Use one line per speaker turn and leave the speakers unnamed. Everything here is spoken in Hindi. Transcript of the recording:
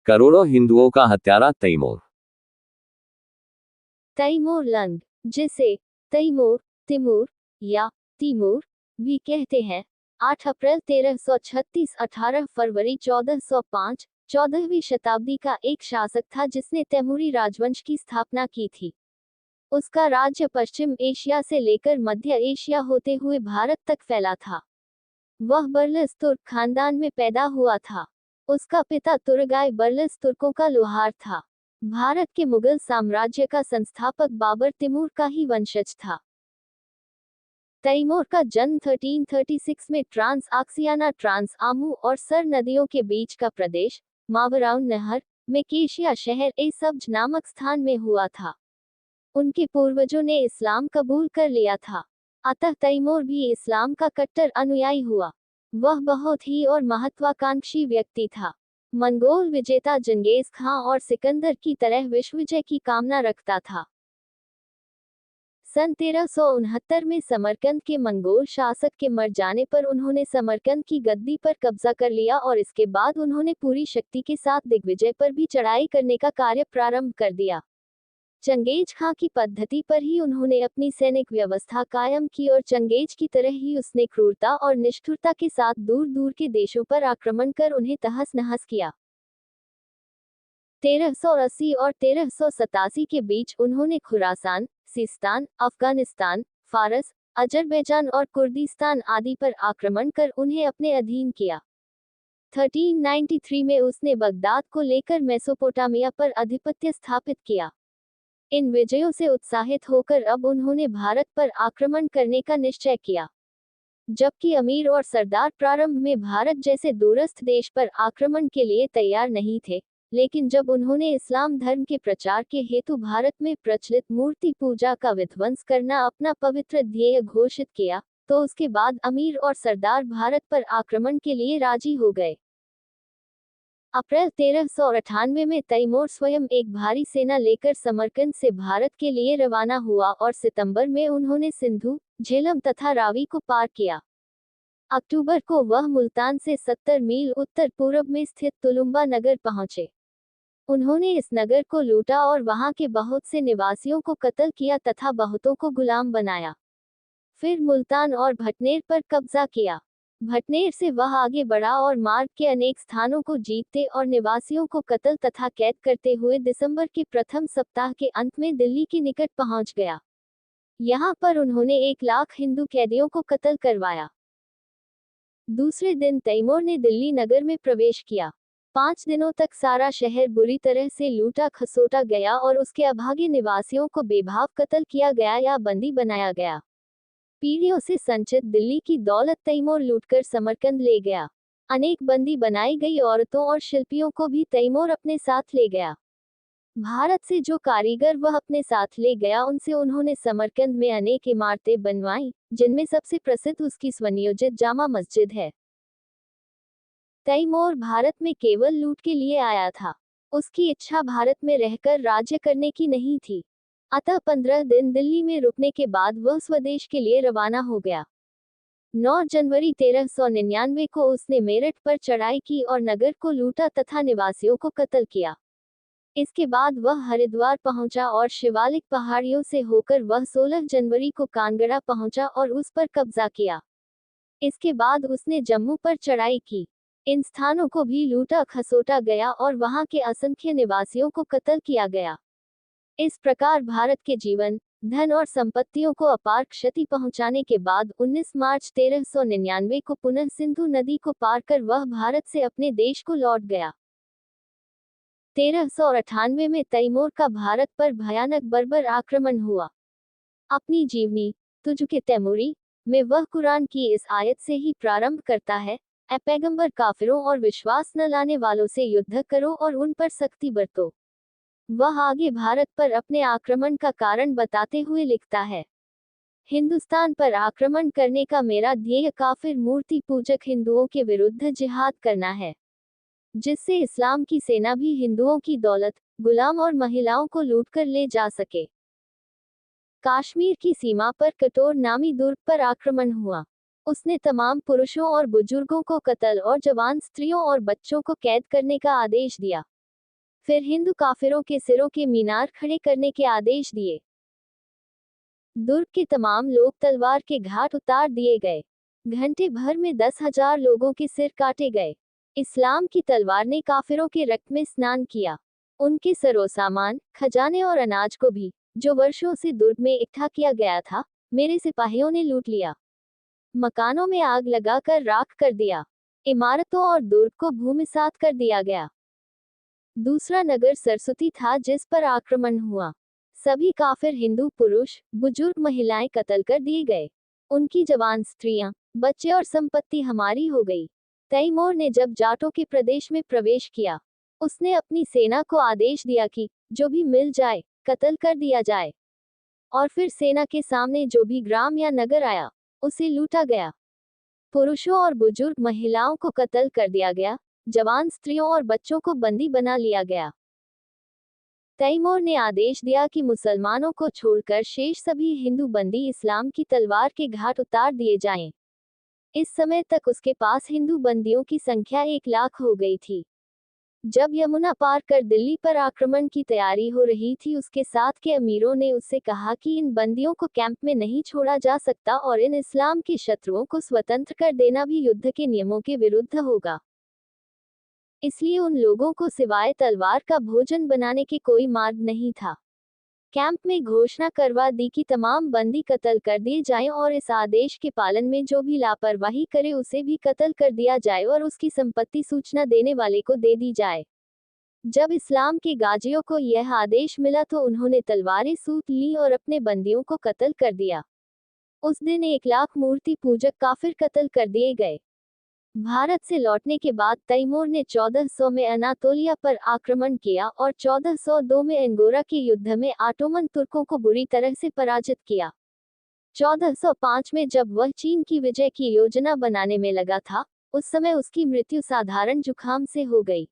करोड़ों हिंदुओं का हत्यारा तैमूर।
तैमूर लंग, जिसे तैमूर, तिमूर या तीमूर भी कहते हैं, 8 अप्रैल 1336 18 फरवरी 1405, 14वीं शताब्दी का एक शासक था जिसने तैमूरी राजवंश की स्थापना की थी। उसका राज्य पश्चिम एशिया से लेकर मध्य एशिया होते हुए भारत तक फैला था। वह बर्लस तुर्क खानदान में पैदा हुआ था। उसका पिता तुर्गाय बर्लस तुर्कों का लोहार था। भारत के मुगल साम्राज्य का संस्थापक बाबर तिमूर का ही वंशज था। तैमूर का जन्म 1336 में ट्रांस आक्सियाना ट्रांस आमू और सर नदियों के बीच का प्रदेश मावराउन नहर में केशिया शहर ए सब्ज नामक स्थान में हुआ था। उनके पूर्वजों ने इस्लाम कबूल कर लिया था, अतः तैमूर भी इस्लाम का कट्टर अनुयायी हुआ। वह बहुत ही और महत्वाकांक्षी व्यक्ति था। मंगोल विजेता चंगेज खां और सिकंदर की तरह विश्व विजय की कामना रखता था। सन 1369 में समरकंद के मंगोल शासक के मर जाने पर उन्होंने समरकंद की गद्दी पर कब्जा कर लिया और इसके बाद उन्होंने पूरी शक्ति के साथ दिग्विजय पर भी चढ़ाई करने का कार्य प्रारंभ कर दिया। चंगेज खां की पद्धति पर ही उन्होंने अपनी सैनिक व्यवस्था कायम की और चंगेज की तरह ही उसने क्रूरता और निष्ठुरता के साथ दूर दूर के देशों पर आक्रमण कर उन्हें तहस नहस किया। 1380 और 1387 के बीच उन्होंने खुरासान, सिस्तान, अफगानिस्तान, फारस, अजरबैजान और कुर्दिस्तान आदि पर आक्रमण कर उन्हें अपने अधीन किया। 1393 में उसने बगदाद को लेकर मेसोपोटामिया पर आधिपत्य स्थापित किया। इन विजयों से उत्साहित होकर अब उन्होंने भारत पर आक्रमण करने का निश्चय किया। जबकि अमीर और सरदार प्रारंभ में भारत जैसे दूरस्थ देश पर आक्रमण के लिए तैयार नहीं थे, लेकिन जब उन्होंने इस्लाम धर्म के प्रचार के हेतु भारत में प्रचलित मूर्ति पूजा का विध्वंस करना अपना पवित्र ध्येय घोषित किया, तो उसके बाद अमीर और सरदार भारत पर आक्रमण के लिए राजी हो गए। अप्रैल 1398 में तैमूर स्वयं एक भारी सेना लेकर समरकंद से भारत के लिए रवाना हुआ और सितंबर में उन्होंने सिंधु, झेलम तथा रावी को पार किया। अक्टूबर को वह मुल्तान से 70 मील उत्तर पूर्व में स्थित तुलुम्बा नगर पहुंचे। उन्होंने इस नगर को लूटा और वहां के बहुत से निवासियों को कत्ल किया तथा बहुतों को गुलाम बनाया। फिर मुल्तान और भटनेर पर कब्जा किया। भटनेर से वह आगे बढ़ा और मार्ग के अनेक स्थानों को जीतते और निवासियों को कत्ल तथा कैद करते हुए दिसंबर के प्रथम सप्ताह के अंत में दिल्ली के निकट पहुंच गया। यहाँ पर उन्होंने 1 लाख हिंदू कैदियों को कत्ल करवाया। दूसरे दिन तैमूर ने दिल्ली नगर में प्रवेश किया। 5 दिनों तक सारा शहर बुरी तरह से लूटा खसोटा गया और उसके अभागे निवासियों को बेभाव कत्ल किया गया या बंदी बनाया गया। पीढ़ियों से संचित दिल्ली की दौलत तैमूर लूटकर समरकंद ले गया। अनेक बंदी बनाई गई औरतों और शिल्पियों को भी तैमूर अपने साथ ले गया। भारत से जो कारीगर वह अपने साथ ले गया उनसे उन्होंने समरकंद में अनेक इमारतें बनवाई, जिनमें सबसे प्रसिद्ध उसकी स्वनियोजित जामा मस्जिद है। तैमूर भारत में केवल लूट के लिए आया था। उसकी इच्छा भारत में रहकर राज्य करने की नहीं थी। अतः 15 दिन दिल्ली में रुकने के बाद वह स्वदेश के लिए रवाना हो गया। 9 जनवरी 1399 को उसने मेरठ पर चढ़ाई की और नगर को लूटा तथा निवासियों को कत्ल किया। इसके बाद वह हरिद्वार पहुंचा और शिवालिक पहाड़ियों से होकर वह 16 जनवरी को कानगड़ा पहुंचा और उस पर कब्जा किया। इसके बाद उसने जम्मू पर चढ़ाई की। इन स्थानों को भी लूटा खसोटा गया और वहां के असंख्य निवासियों को कत्ल किया गया। इस प्रकार भारत के जीवन, धन और संपत्तियों को अपार क्षति पहुंचाने के बाद 19 मार्च 1399 को पुनः सिंधु नदी को पार कर वह भारत से अपने देश को लौट गया। 1398 में तैमूर का भारत पर भयानक बर्बर आक्रमण हुआ। अपनी जीवनी तुझके तैमूरी में वह कुरान की इस आयत से ही प्रारंभ करता है, ऐ पैगंबर, काफिरों और विश्वास न लाने वालों से युद्ध करो और उन पर सख्ती बरतो। वह आगे भारत पर अपने आक्रमण का कारण बताते हुए लिखता है, हिंदुस्तान पर आक्रमण करने का मेरा ध्येय काफिर मूर्ति पूजक हिंदुओं के विरुद्ध जिहाद करना है, जिससे इस्लाम की सेना भी हिंदुओं की दौलत, गुलाम और महिलाओं को लूटकर ले जा सके। काश्मीर की सीमा पर कटोर नामी दुर्ग पर आक्रमण हुआ। उसने तमाम पुरुषों और बुजुर्गों को कत्ल और जवान स्त्रियों और बच्चों को कैद करने का आदेश दिया। फिर हिंदू काफिरों के सिरों के मीनार खड़े करने के आदेश दिए। दुर्ग के तमाम लोग तलवार के घाट उतार दिए गए। घंटे भर में 10,000 लोगों के सिर काटे गए। इस्लाम की तलवार ने काफिरों के रक्त में स्नान किया। उनके सरो सामान, खजाने और अनाज को भी, जो वर्षों से दुर्ग में इकट्ठा किया गया था, मेरे सिपाहियों ने लूट लिया। मकानों में आग लगाकर राख कर दिया। इमारतों और दुर्ग को भूमिसात कर दिया गया। दूसरा नगर सरस्वती था जिस पर आक्रमण हुआ। सभी काफिर हिंदू पुरुष, बुजुर्ग, महिलाएं कत्ल कर दिए गए। उनकी जवान स्त्रियां, बच्चे और संपत्ति हमारी हो गई। तैमूर ने जब जाटों के प्रदेश में प्रवेश किया, उसने अपनी सेना को आदेश दिया कि जो भी मिल जाए कत्ल कर दिया जाए, और फिर सेना के सामने जो भी ग्राम या नगर आया उसे लूटा गया। पुरुषों और बुजुर्ग महिलाओं को कत्ल कर दिया गया। जवान स्त्रियों और बच्चों को बंदी बना लिया गया। तैमूर ने आदेश दिया कि मुसलमानों को छोड़कर शेष सभी हिंदू बंदी इस्लाम की तलवार के घाट उतार दिए जाएं। इस समय तक उसके पास हिंदू बंदियों की संख्या 1,00,000 हो गई थी। जब यमुना पार कर दिल्ली पर आक्रमण की तैयारी हो रही थी, उसके साथ के अमीरों ने उससे कहा कि इन बंदियों को कैंप में नहीं छोड़ा जा सकता और इन इस्लाम के शत्रुओं को स्वतंत्र कर देना भी युद्ध के नियमों के विरुद्ध होगा। इसलिए उन लोगों को सिवाय तलवार का भोजन बनाने के कोई मार्ग नहीं था। कैंप में घोषणा करवा दी कि तमाम बंदी कत्ल कर दिए जाएं और इस आदेश के पालन में जो भी लापरवाही करे उसे भी कत्ल कर दिया जाए और उसकी संपत्ति सूचना देने वाले को दे दी जाए। जब इस्लाम के गाजियों को यह आदेश मिला तो उन्होंने तलवारें सूत ली और अपने बंदियों को कत्ल कर दिया। उस दिन 1,00,000 मूर्ति पूजक काफिर कत्ल कर दिए गए। भारत से लौटने के बाद तैमूर ने 1400 में अनातोलिया पर आक्रमण किया और 1402 में अंगोरा के युद्ध में ऑटोमन तुर्कों को बुरी तरह से पराजित किया। 1405 में जब वह चीन की विजय की योजना बनाने में लगा था, उस समय उसकी मृत्यु साधारण जुकाम से हो गई।